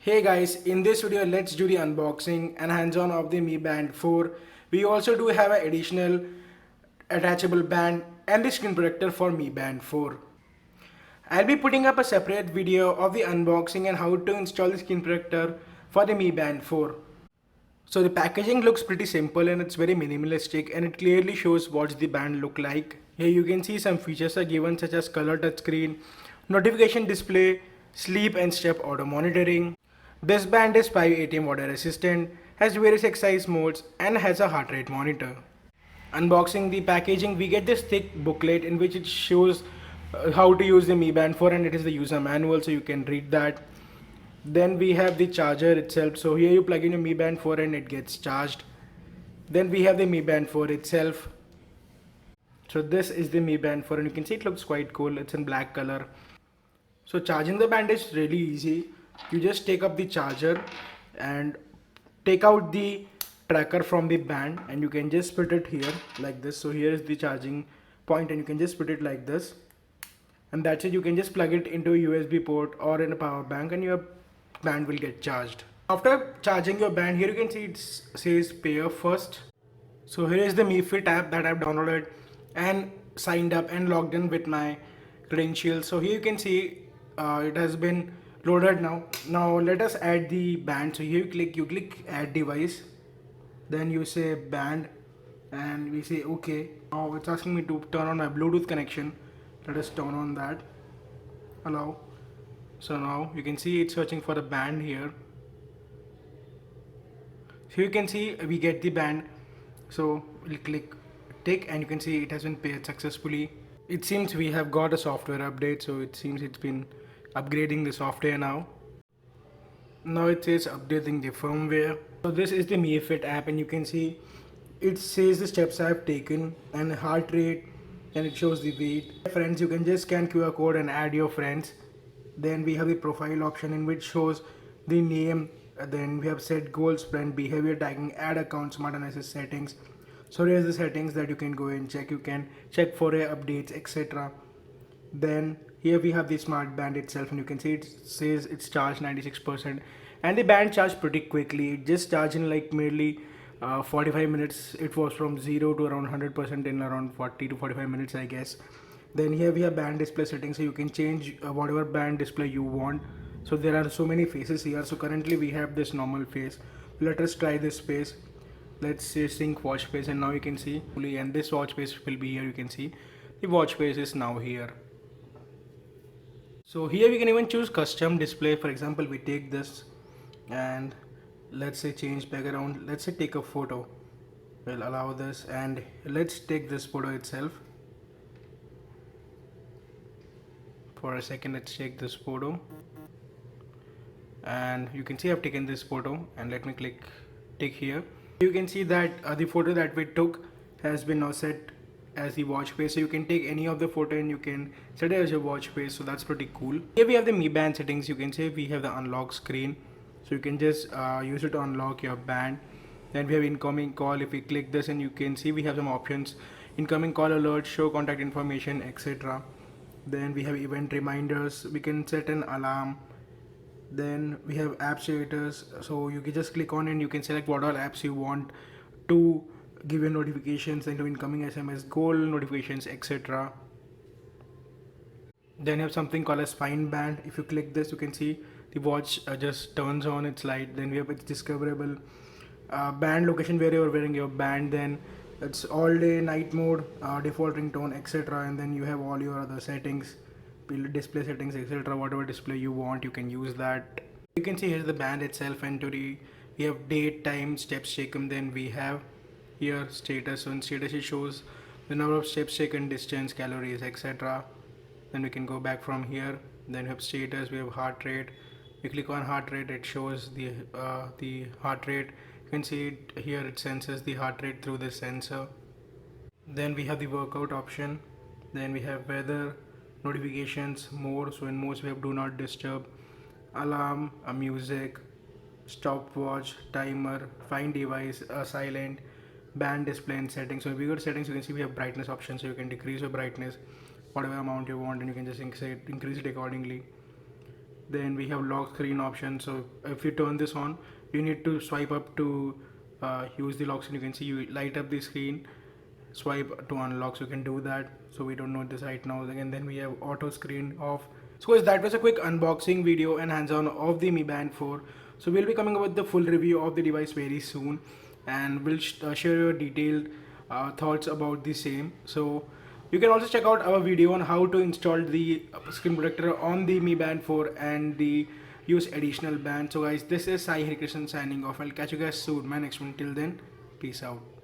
Hey guys, in this video let's do the unboxing and hands-on of the Mi Band 4. We also do have an additional attachable band and the screen protector for Mi Band 4. I'll be putting up a separate video of the unboxing and how to install the screen protector for the Mi Band 4. So the packaging looks pretty simple and it's very minimalistic and it clearly shows what the band look like. Here you can see some features are given such as color touchscreen, notification display, sleep and step auto monitoring. This band is 580 water resistant, has various exercise modes and has a heart rate monitor. Unboxing the packaging, we get this thick booklet in which it shows how to use the Mi Band 4 and it is the user manual so you can read that. Then we have the charger itself, so here you plug in your Mi Band 4 and it gets charged. Then we have the Mi Band 4 itself. So this is the Mi Band 4 and you can see it looks quite cool, it's in black color. So charging the band is really easy. You just take up the charger and take out the tracker from the band and you can just put it here like this. So here is the charging point and you can just put it like this, and that's it. You can just plug it into a USB port or in a power bank and your band will get charged. After charging your band, here you can see it says pair first. So here is the Mi Fit app that I've downloaded and signed up and logged in with my credentials. So here you can see it has been loaded now. Now let us add the band. So here you click add device, then you say band and we say okay. Now it's asking me to turn on my Bluetooth connection. Let us turn on that, allow. So now you can see it's searching for the band here. So you can see we get the band. So we'll click tick and you can see it has been paired successfully. It seems we have got a software update, so it seems it's been upgrading the software now. Now it says updating the firmware. So this is the Mi Fit app and you can see it says the steps I have taken and heart rate and it shows the weight. Friends, you can just scan QR code and add your friends. Then we have the profile option in which shows the name. Then we have set goals, friend behavior tagging, add account, smart analysis settings. So here's the settings that you can go and check. You can check for updates, etc. Then here we have the smart band itself and you can see it says it's charged 96% and the band charged pretty quickly. It just charged in like merely 45 minutes. It was from 0 to around 100% in around 40 to 45 minutes, I guess. Then here we have band display settings, so you can change whatever band display you want. So there are so many faces here. So currently we have this normal face. Let us try this face. Let's say sync watch face and now you can see and this watch face will be here. You can see the watch face is now here. So here we can even choose custom display. For example, we take this and let's say change background. Let's say take a photo. We'll allow this and let's take this photo itself. For a second, let's take this photo and you can see I've taken this photo and let me click take here. You can see that the photo that we took has been now set as the watch face. So you can take any of the photo and you can set it as your watch face. So that's pretty cool. Here we have the Mi Band settings. You can say we have the unlock screen. So you can just use it to unlock your band. Then we have incoming call. If we click this and you can see we have some options. Incoming call alert, show contact information, etc. Then we have event reminders. We can set an alarm. Then we have app status. So you can just click on and you can select what all apps you want to give you notifications into incoming SMS, goal notifications, etc. Then you have something called as spine band. If you click this, you can see the watch just turns on its light. Then we have its discoverable band location where you are wearing your band. Then it's all day, night mode, default ringtone, etc. And then you have all your other settings, display settings, etc. Whatever display you want, you can use that. You can see here's the band itself and we have date, time, steps taken. Then we have here status. So in status it shows the number of steps taken, distance, calories, etc. Then we can go back from here. Then we have status, we have heart rate. We click on heart rate, it shows the heart rate. You can see it here, it senses the heart rate through this sensor. Then we have the workout option. Then we have weather, notifications, more. So in most we have do not disturb, alarm, music, stopwatch, timer, find device, silent, band display and settings. So if we go to settings, you can see we have brightness option, so you can decrease your brightness whatever amount you want and you can just increase it accordingly. Then we have lock screen option. So if you turn this on, you need to swipe up to use the lock screen. You can see you light up the screen, swipe to unlock, so you can do that. So we don't know this right now. Again, then we have auto screen off. So guys, that was a quick unboxing video and hands-on of the Mi Band 4. So we'll be coming up with the full review of the device very soon, and we'll share your detailed thoughts about the same. So you can also check out our video on how to install the screen protector on the Mi Band 4 and the use additional band. So guys, this is Sai Hari Krishnan signing off. I'll catch you guys soon, my next one. Till then, peace out.